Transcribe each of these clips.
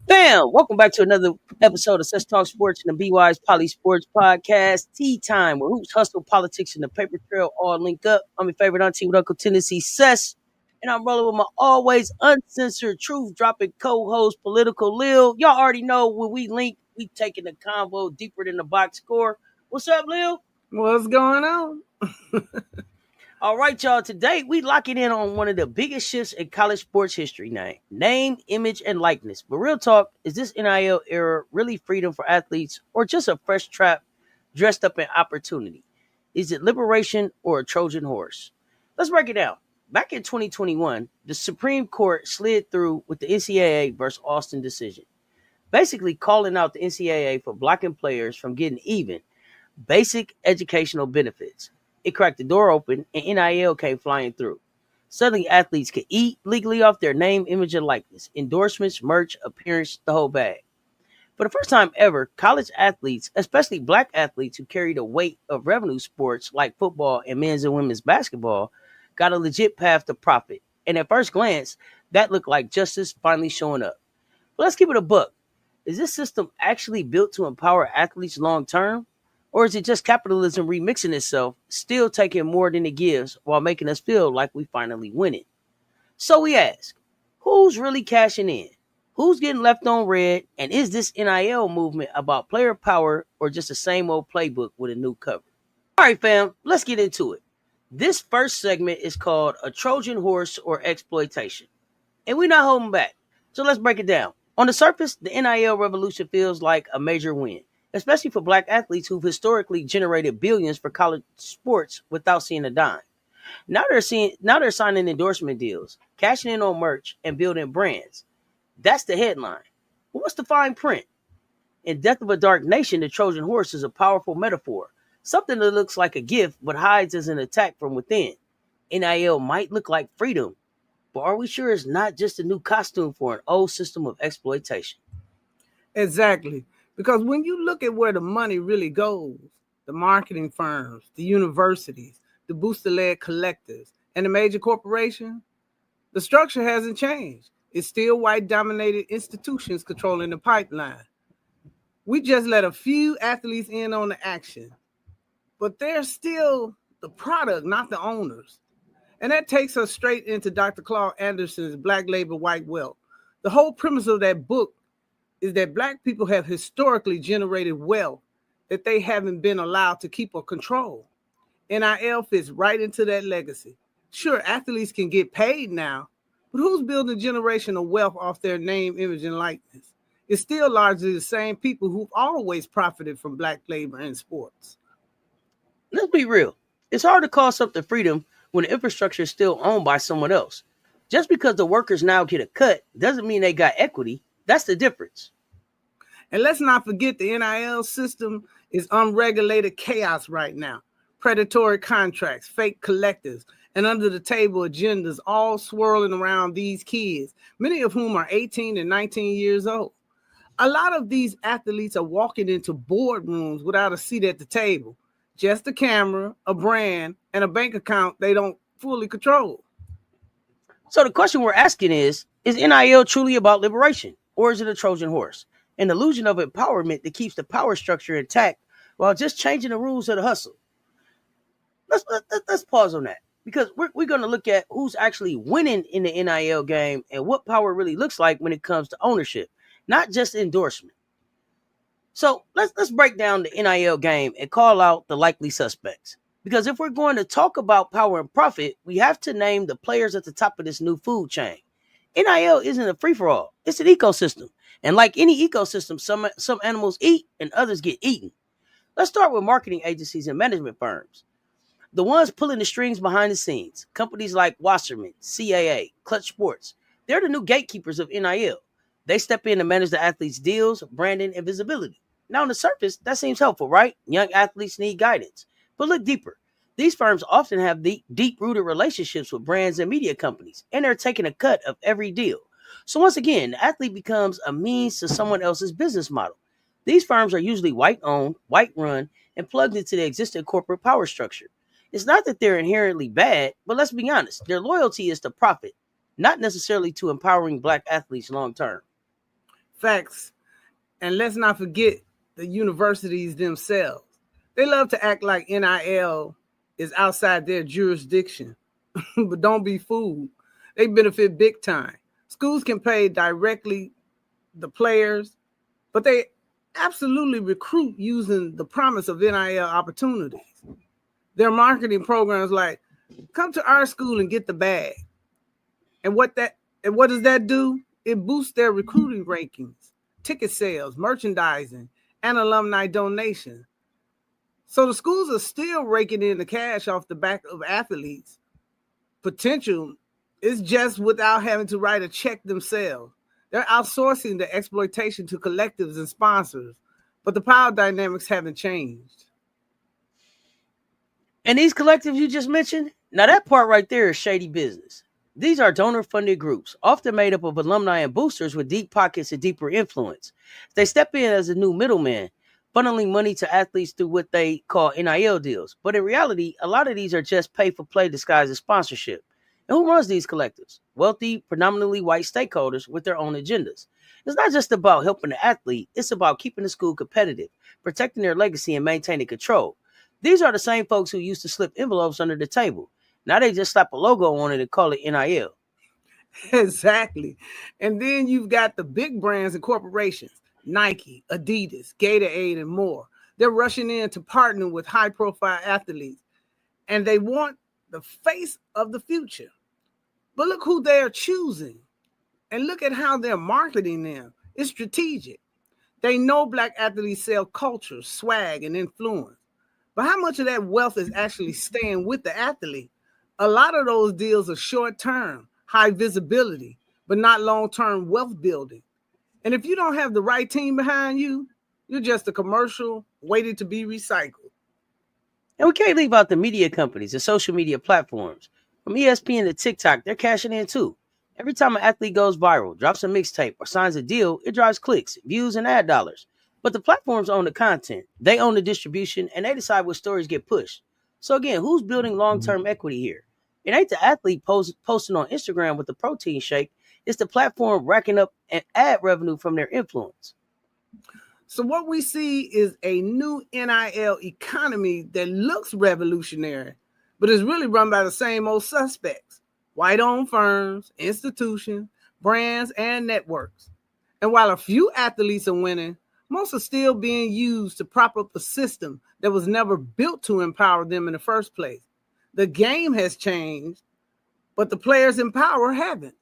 Bam! Welcome back to another episode of CessTalksSports and the BWISE PoliSports Podcast. Tea Time, where hoops, hustle, politics, and the paper trail all link up. I'm your favorite auntie with Uncle Tennessee Cess, and I'm rolling with my always uncensored, truth-dropping co-host, Political Lil. Y'all already know when we link, we taking the convo deeper than the box score. What's up, Lil? What's going on? All right, y'all. Today, we locking in on one of the biggest shifts in college sports history now. Name, image, and likeness. But real talk, is this NIL era really freedom for athletes or just a fresh trap dressed up in opportunity? Is it liberation or a Trojan horse? Let's break it down. Back in 2021, the Supreme Court slid through with the NCAA versus Austin decision, basically calling out the NCAA for blocking players from getting even basic educational benefits. It cracked the door open and NIL came flying through. Suddenly, athletes could eat legally off their name, image, and likeness, endorsements, merch, appearance, the whole bag. For the first time ever, college athletes, especially black athletes who carry the weight of revenue sports like football and men's and women's basketball, got a legit path to profit. And at first glance, that looked like justice finally showing up. But let's keep it a buck. Is this system actually built to empower athletes long term? Or is it just capitalism remixing itself, still taking more than it gives while making us feel like we finally winning? So we ask, who's really cashing in? Who's getting left on red? And is this NIL movement about player power or just the same old playbook with a new cover? All right, fam, let's get into it. This first segment is called A Trojan Horse or Exploitation. And we're not holding back. So let's break it down. On the surface, the NIL revolution feels like a major win, especially for black athletes who've historically generated billions for college sports without seeing a dime. Now they're signing endorsement deals, cashing in on merch, and building brands. That's the headline. But what's the fine print? In Death of a Dark Nation, the Trojan horse is a powerful metaphor, something that looks like a gift but hides as an attack from within. NIL might look like freedom, but are we sure it's not just a new costume for an old system of exploitation? Exactly. Because when you look at where the money really goes, the marketing firms, the universities, the booster-led collectives, and the major corporations, the structure hasn't changed. It's still white-dominated institutions controlling the pipeline. We just let a few athletes in on the action, but they're still the product, not the owners. And that takes us straight into Dr. Claude Anderson's Black Labor, White Wealth. The whole premise of that book is that black people have historically generated wealth that they haven't been allowed to keep or control. NIL fits right into that legacy. Sure, athletes can get paid now, but who's building generational wealth off their name, image, and likeness? It's still largely the same people who've always profited from black labor in sports. Let's be real. It's hard to call something freedom when the infrastructure is still owned by someone else. Just because the workers now get a cut doesn't mean they got equity. That's the difference. And let's not forget the NIL system is unregulated chaos right now. Predatory contracts, fake collectives, and under-the-table agendas all swirling around these kids, many of whom are 18 and 19 years old. A lot of these athletes are walking into boardrooms without a seat at the table. Just a camera, a brand, and a bank account they don't fully control. So the question we're asking is NIL truly about liberation? Or is it a Trojan horse? An illusion of empowerment that keeps the power structure intact while just changing the rules of the hustle. Let's pause on that, because we're going to look at who's actually winning in the NIL game and what power really looks like when it comes to ownership, not just endorsement. So let's break down the NIL game and call out the likely suspects. Because if we're going to talk about power and profit, we have to name the players at the top of this new food chain. NIL isn't a free-for-all. It's an ecosystem. And like any ecosystem, some animals eat and others get eaten. Let's start with marketing agencies and management firms. The ones pulling the strings behind the scenes. Companies like Wasserman, CAA, Clutch Sports. They're the new gatekeepers of NIL. They step in to manage the athletes' deals, branding, and visibility. Now, on the surface, that seems helpful, right? Young athletes need guidance. But look deeper. These firms often have deep-rooted relationships with brands and media companies, and they're taking a cut of every deal. So once again, the athlete becomes a means to someone else's business model. These firms are usually white-owned, white-run, and plugged into the existing corporate power structure. It's not that they're inherently bad, but let's be honest, their loyalty is to profit, not necessarily to empowering black athletes long-term. Facts. And let's not forget the universities themselves. They love to act like NIL is outside their jurisdiction, but don't be fooled. They benefit big time. Schools can pay directly the players, but they absolutely recruit using the promise of NIL opportunities. Their marketing programs like, come to our school and get the bag. And what does that do? It boosts their recruiting rankings, ticket sales, merchandising, and alumni donations. So the schools are still raking in the cash off the back of athletes. Potential is just without having to write a check themselves. They're outsourcing the exploitation to collectives and sponsors, but the power dynamics haven't changed. And these collectives you just mentioned, now that part right there is shady business. These are donor-funded groups, often made up of alumni and boosters with deep pockets and deeper influence. They step in as a new middleman, funneling money to athletes through what they call NIL deals. But in reality, a lot of these are just pay-for-play disguised as sponsorship. And who runs these collectives? Wealthy, predominantly white stakeholders with their own agendas. It's not just about helping the athlete, it's about keeping the school competitive, protecting their legacy, and maintaining control. These are the same folks who used to slip envelopes under the table. Now they just slap a logo on it and call it NIL. Exactly. And then you've got the big brands and corporations, Nike, Adidas, Gatorade, and more. They're rushing in to partner with high-profile athletes, and they want the face of the future. But look who they're choosing, and look at how they're marketing them. It's strategic. They know Black athletes sell culture, swag, and influence. But how much of that wealth is actually staying with the athlete? A lot of those deals are short-term, high visibility, but not long-term wealth building. And if you don't have the right team behind you, you're just a commercial waiting to be recycled. And we can't leave out the media companies and social media platforms. From ESPN to TikTok, they're cashing in too. Every time an athlete goes viral, drops a mixtape, or signs a deal, it drives clicks, views, and ad dollars. But the platforms own the content, they own the distribution, and they decide what stories get pushed. So again, who's building long-term equity here? It ain't the athlete posting on Instagram with the protein shake. It's the platform racking up an ad revenue from their influence. So what we see is a new NIL economy that looks revolutionary, but is really run by the same old suspects: white-owned firms, institutions, brands, and networks. And while a few athletes are winning, most are still being used to prop up a system that was never built to empower them in the first place. The game has changed, but the players in power haven't.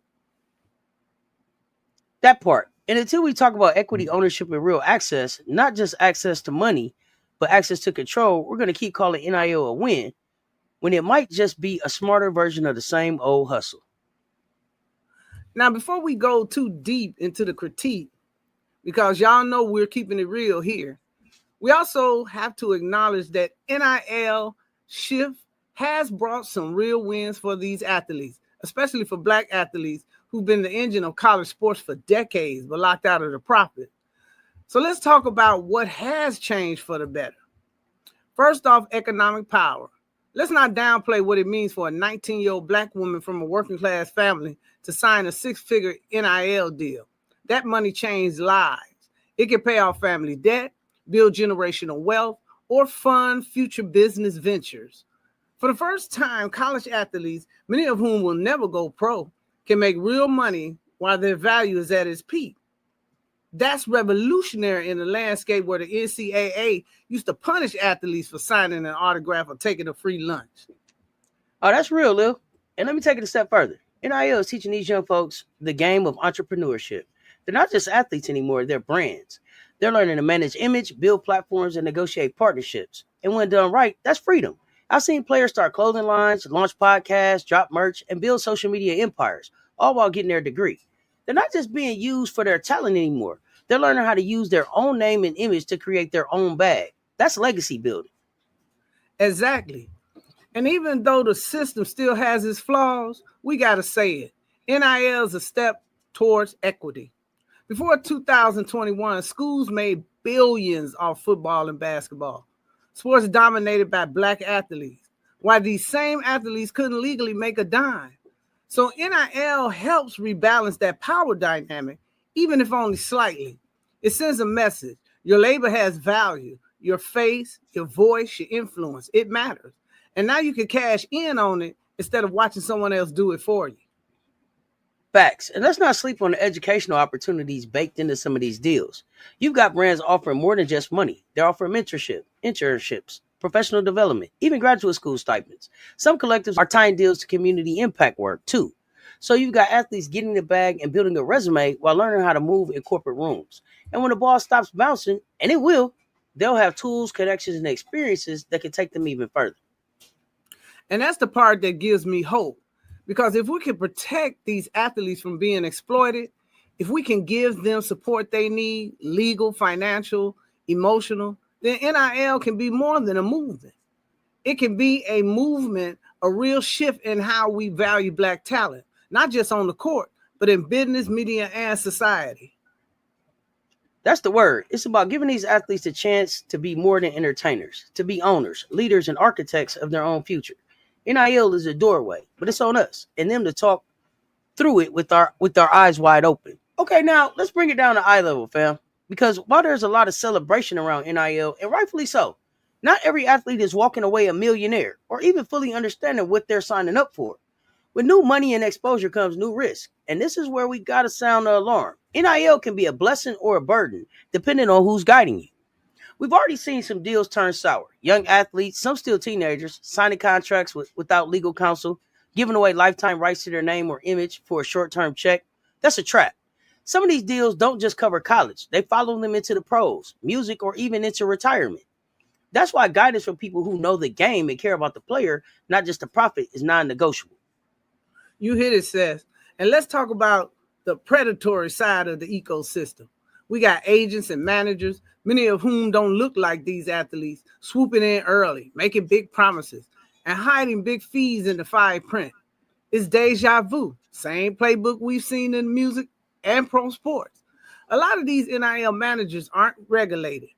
That part. And until we talk about equity ownership and real access, not just access to money, but access to control, we're going to keep calling NIL a win when it might just be a smarter version of the same old hustle. Now, before we go too deep into the critique, because y'all know we're keeping it real here, we also have to acknowledge that NIL shift has brought some real wins for these athletes, especially for Black athletes who've been the engine of college sports for decades, but locked out of the profit. So let's talk about what has changed for the better. First off, economic power. Let's not downplay what it means for a 19-year-old Black woman from a working class family to sign a six-figure NIL deal. That money changed lives. It can pay off family debt, build generational wealth, or fund future business ventures. For the first time, college athletes, many of whom will never go pro, can make real money while their value is at its peak. That's revolutionary in a landscape where the NCAA used to punish athletes for signing an autograph or taking a free lunch. Oh, that's real, Lil. And let me take it a step further. NIL is teaching these young folks the game of entrepreneurship. They're not just athletes anymore, they're brands. They're learning to manage image, build platforms, and negotiate partnerships. And when done right, that's freedom. I've seen players start clothing lines, launch podcasts, drop merch, and build social media empires, all while getting their degree. They're not just being used for their talent anymore. They're learning how to use their own name and image to create their own bag. That's legacy building. Exactly. And even though the system still has its flaws, we got to say it. NIL is a step towards equity. Before 2021, schools made billions off football and basketball. Sports dominated by Black athletes, while these same athletes couldn't legally make a dime. So NIL helps rebalance that power dynamic, even if only slightly. It sends a message. Your labor has value. Your face, your voice, your influence, it matters. And now you can cash in on it instead of watching someone else do it for you. Facts. And let's not sleep on the educational opportunities baked into some of these deals. You've got brands offering more than just money. They're offering mentorship, internships, professional development, even graduate school stipends. Some collectives are tying deals to community impact work too. So you've got athletes getting the bag and building a resume while learning how to move in corporate rooms. And when the ball stops bouncing, and it will, they'll have tools, connections, and experiences that can take them even further. And that's the part that gives me hope. Because if we can protect these athletes from being exploited, if we can give them support they need, legal, financial, emotional, then NIL can be more than a movement. It can be a movement, a real shift in how we value Black talent, not just on the court, but in business, media, and society. That's the word. It's about giving these athletes a chance to be more than entertainers, to be owners, leaders, and architects of their own future. NIL is a doorway, but it's on us and them to talk through it with our eyes wide open. Okay, now let's bring it down to eye level, fam. Because while there's a lot of celebration around NIL, and rightfully so, not every athlete is walking away a millionaire or even fully understanding what they're signing up for. With new money and exposure comes new risk, and this is where we gotta sound the alarm. NIL can be a blessing or a burden, depending on who's guiding you. We've already seen some deals turn sour. Young athletes, some still teenagers, signing contracts without legal counsel, giving away lifetime rights to their name or image for a short-term check. That's a trap. Some of these deals don't just cover college. They follow them into the pros, music, or even into retirement. That's why guidance from people who know the game and care about the player, not just the profit, is non-negotiable. You hit it, Seth. And let's talk about the predatory side of the ecosystem. We got agents and managers, many of whom don't look like these athletes, swooping in early, making big promises, and hiding big fees in the fine print. It's deja vu, same playbook we've seen in music and pro sports. A lot of these NIL managers aren't regulated,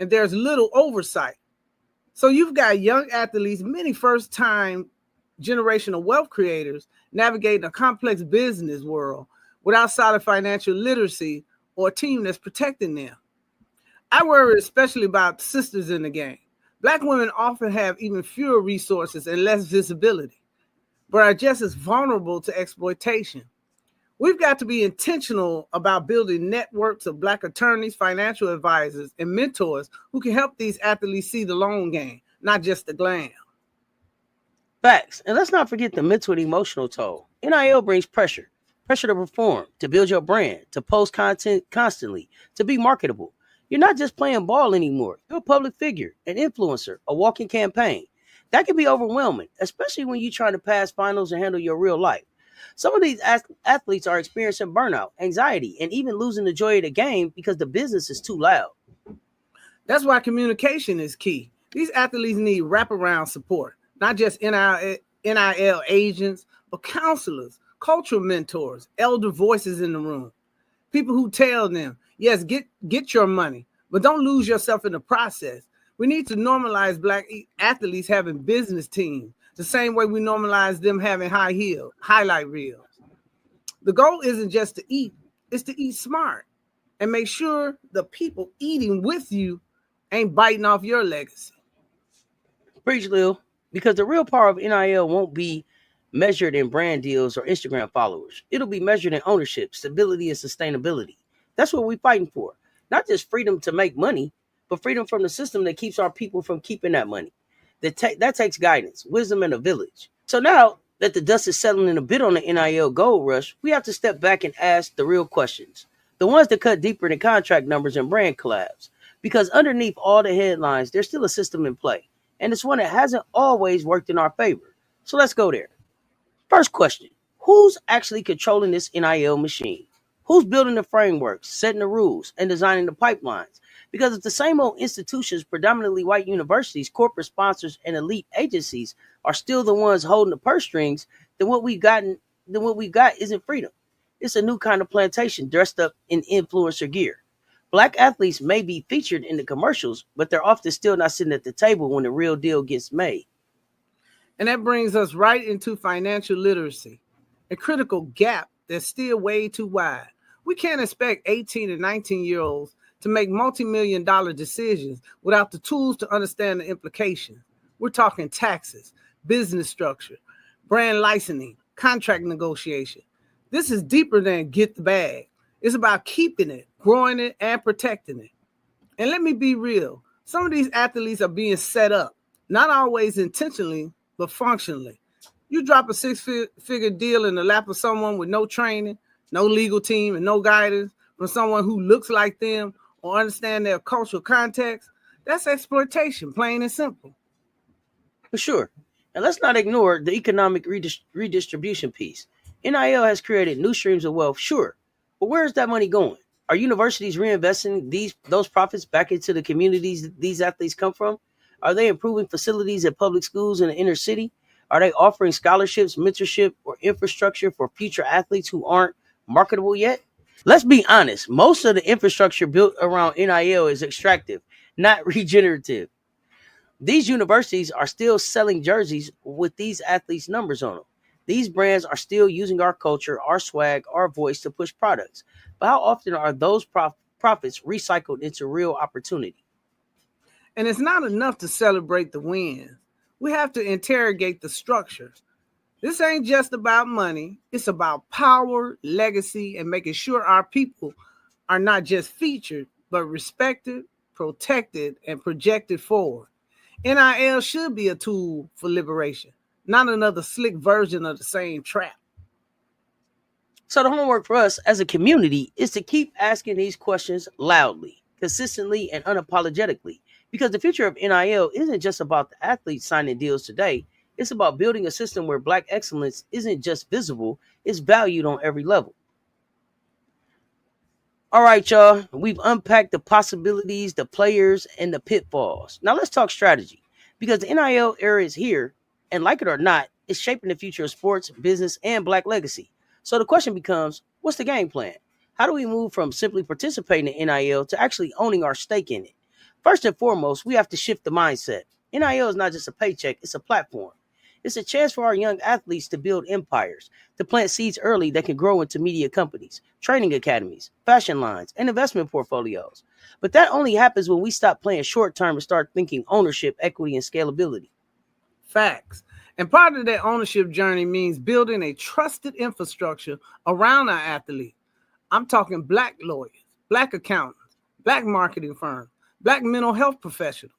and there's little oversight. So you've got young athletes, many first-time generational wealth creators, navigating a complex business world without solid financial literacy or a team that's protecting them. I worry especially about sisters in the game. Black women often have even fewer resources and less visibility, but are just as vulnerable to exploitation. We've got to be intentional about building networks of Black attorneys, financial advisors, and mentors who can help these athletes see the long game, not just the glam. Facts. And let's not forget the mental and emotional toll. NIL brings pressure to perform, to build your brand, to post content constantly, to be marketable. You're not just playing ball anymore. You're a public figure, an influencer, a walking campaign. That can be overwhelming, especially when you're trying to pass finals and handle your real life. Some of these athletes are experiencing burnout, anxiety, and even losing the joy of the game because the business is too loud. That's why communication is key. These athletes need wraparound support, not just NIL agents, but counselors, cultural mentors, elder voices in the room, people who tell them, yes, get your money, but don't lose yourself in the process. We need to normalize Black athletes having business teams, the same way we normalize them having highlight reels. The goal isn't just to eat, it's to eat smart and make sure the people eating with you ain't biting off your legacy. Preach, Lil, because the real power of NIL won't be measured in brand deals or Instagram followers. It'll be measured in ownership, stability, and sustainability. That's what we're fighting for. Not just freedom to make money, but freedom from the system that keeps our people from keeping that money. That takes guidance, wisdom, and a village. So now that the dust is settling a bit on the NIL gold rush, we have to step back and ask the real questions. The ones that cut deeper than contract numbers and brand collabs. Because underneath all the headlines, there's still a system in play. And it's one that hasn't always worked in our favor. So let's go there. First question, who's actually controlling this NIL machine? Who's building the frameworks, setting the rules, and designing the pipelines? Because if the same old institutions, predominantly white universities, corporate sponsors, and elite agencies are still the ones holding the purse strings, then what we've got isn't freedom. It's a new kind of plantation dressed up in influencer gear. Black athletes may be featured in the commercials, but they're often still not sitting at the table when the real deal gets made. And that brings us right into financial literacy, a critical gap that's still way too wide. We can't expect 18 and 19-year-olds to make multi-million-dollar decisions without the tools to understand the implications. We're talking taxes, business structure, brand licensing, contract negotiation. This is deeper than get the bag. It's about keeping it, growing it, and protecting it. And let me be real. Some of these athletes are being set up, not always intentionally, but functionally. You drop a six-figure deal in the lap of someone with no training, no legal team, and no guidance from someone who looks like them or understand their cultural context, that's exploitation, plain and simple. For sure. And let's not ignore the economic redistribution piece. NIL has created new streams of wealth, sure, but where is that money going? Are universities reinvesting those profits back into the communities these athletes come from? Are they improving facilities at public schools in the inner city? Are they offering scholarships, mentorship, or infrastructure for future athletes who aren't marketable yet? Let's be honest, most of the infrastructure built around NIL is extractive, not regenerative. These universities are still selling jerseys with these athletes' numbers on them. These brands are still using our culture, our swag, our voice to push products. But how often are those profits recycled into real opportunity? And it's not enough to celebrate the wins. We have to interrogate the structure. This ain't just about money. It's about power, legacy, and making sure our people are not just featured, but respected, protected, and projected forward. NIL should be a tool for liberation, not another slick version of the same trap. So the homework for us as a community is to keep asking these questions loudly, consistently, and unapologetically. Because the future of NIL isn't just about the athletes signing deals today. It's about building a system where Black excellence isn't just visible, it's valued on every level. All right, y'all. We've unpacked the possibilities, the players, and the pitfalls. Now let's talk strategy. Because the NIL era is here, and like it or not, it's shaping the future of sports, business, and Black legacy. So the question becomes, what's the game plan? How do we move from simply participating in NIL to actually owning our stake in it? First and foremost, we have to shift the mindset. NIL is not just a paycheck, it's a platform. It's a chance for our young athletes to build empires, to plant seeds early that can grow into media companies, training academies, fashion lines, and investment portfolios. But that only happens when we stop playing short term and start thinking ownership, equity, and scalability. Facts. And part of that ownership journey means building a trusted infrastructure around our athlete. I'm talking Black lawyers, Black accountants, Black marketing firms, Black mental health professionals.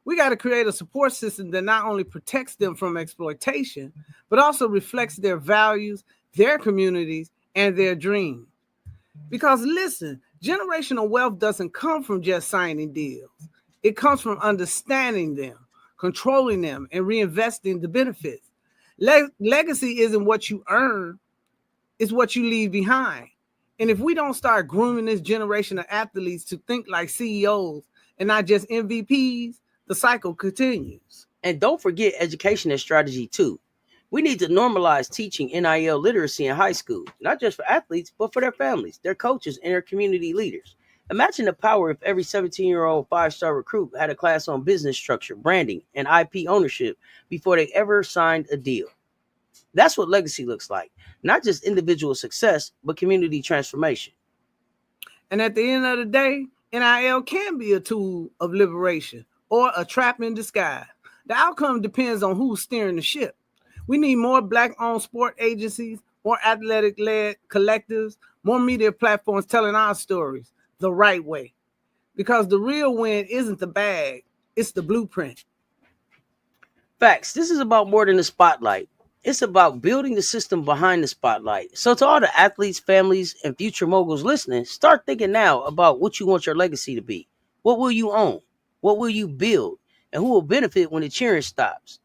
We got to create a support system that not only protects them from exploitation, but also reflects their values, their communities, and their dreams. Because listen, generational wealth doesn't come from just signing deals. It comes from understanding them, controlling them, and reinvesting the benefits. Legacy isn't what you earn, it's what you leave behind. And if we don't start grooming this generation of athletes to think like CEOs and not just MVPs, the cycle continues. And don't forget education and strategy too. We need to normalize teaching NIL literacy in high school, not just for athletes, but for their families, their coaches, and their community leaders. Imagine the power if every 17-year-old five-star recruit had a class on business structure, branding, and IP ownership before they ever signed a deal. That's what legacy looks like. Not just individual success, but community transformation. And at the end of the day, NIL can be a tool of liberation or a trap in disguise. The outcome depends on who's steering the ship. We need more Black-owned sport agencies, more athletic-led collectives, more media platforms telling our stories the right way. Because the real win isn't the bag, it's the blueprint. Facts. This is about more than the spotlight. It's about building the system behind the spotlight. So to all the athletes, families, and future moguls listening, start thinking now about what you want your legacy to be. What will you own? What will you build? And who will benefit when the cheering stops?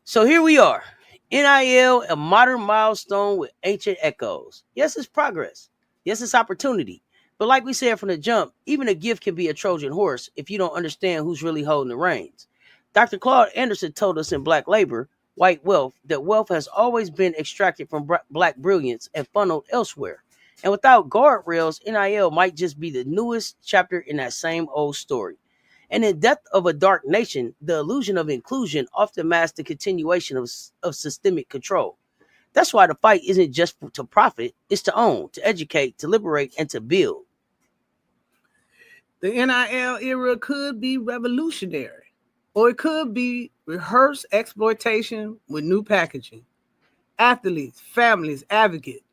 So here we are. NIL, a modern milestone with ancient echoes. Yes, it's progress. Yes, it's opportunity. But like we said from the jump, even a gift can be a Trojan horse if you don't understand who's really holding the reins. Dr. Claude Anderson told us in Black Labor, White Wealth, that wealth has always been extracted from Black brilliance and funneled elsewhere. And without guardrails, NIL might just be the newest chapter in that same old story. And in Death of a Dark Nation, the illusion of inclusion often masks the continuation of systemic control. That's why the fight isn't just to profit, it's to own, to educate, to liberate, and to build. The NIL era could be revolutionary, or it could be rehearsed exploitation with new packaging. Athletes, families, advocates.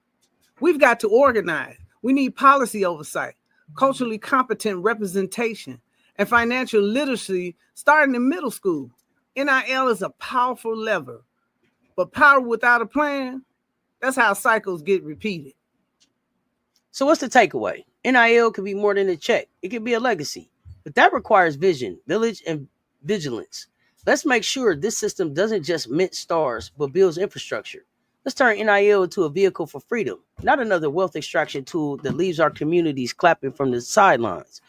We've got to organize. We need policy oversight, culturally competent representation, and financial literacy starting in middle school. NIL is a powerful lever, but power without a plan, that's how cycles get repeated. So what's the takeaway? NIL can be more than a check. It can be a legacy. But that requires vision, village, and vigilance. Let's make sure this system doesn't just mint stars, but builds infrastructure. Let's turn NIL into a vehicle for freedom, not another wealth extraction tool that leaves our communities clapping from the sidelines.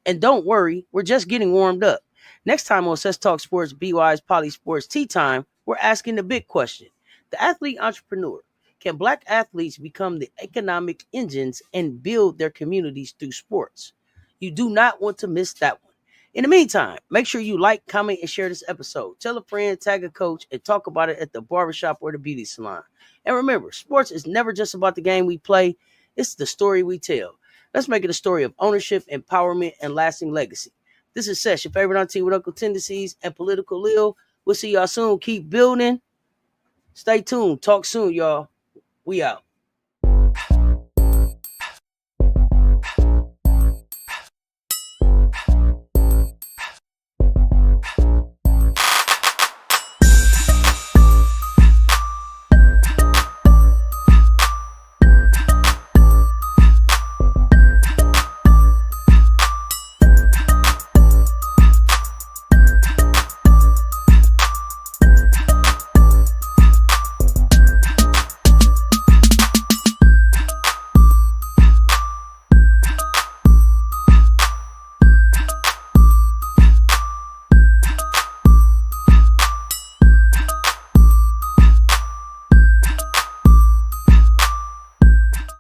And don't worry, we're just getting warmed up. Next time on CessTalksSports BWISE PoliSports Tea Time, we're asking the big question. The athlete entrepreneur. Can Black athletes become the economic engines and build their communities through sports? You do not want to miss that one. In the meantime, make sure you like, comment, and share this episode. Tell a friend, tag a coach, and talk about it at the barbershop or the beauty salon. And remember, sports is never just about the game we play. It's the story we tell. Let's make it a story of ownership, empowerment, and lasting legacy. This is Sess, your favorite auntie with Uncle Tendencies and Political Lil. We'll see y'all soon. Keep building. Stay tuned. Talk soon, y'all. We out.